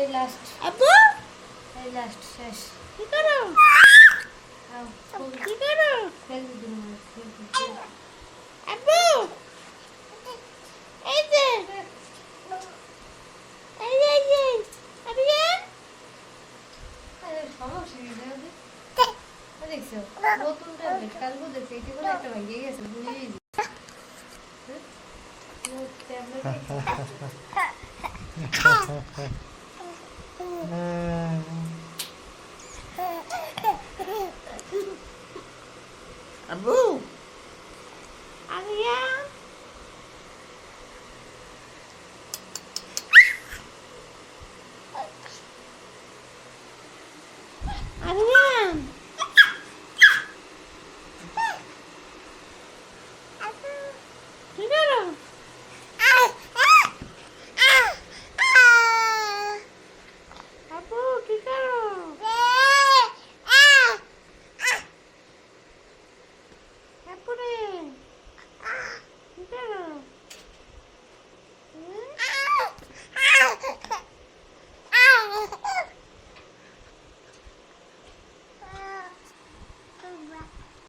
এই লাস্ট আব্বু এই লাস্ট শেষ কি করো আও কি করো ফেল দিন আব্বু এই যে আরিয়ান আরে সমস্যা কি জানো দেখছো নতুন ট্যাবলেট কালকে দেখছি এটা করে একটা ভাঙিয়ে গেছে বুঝেই ট্যাবলেট আব্বু আরিয়ান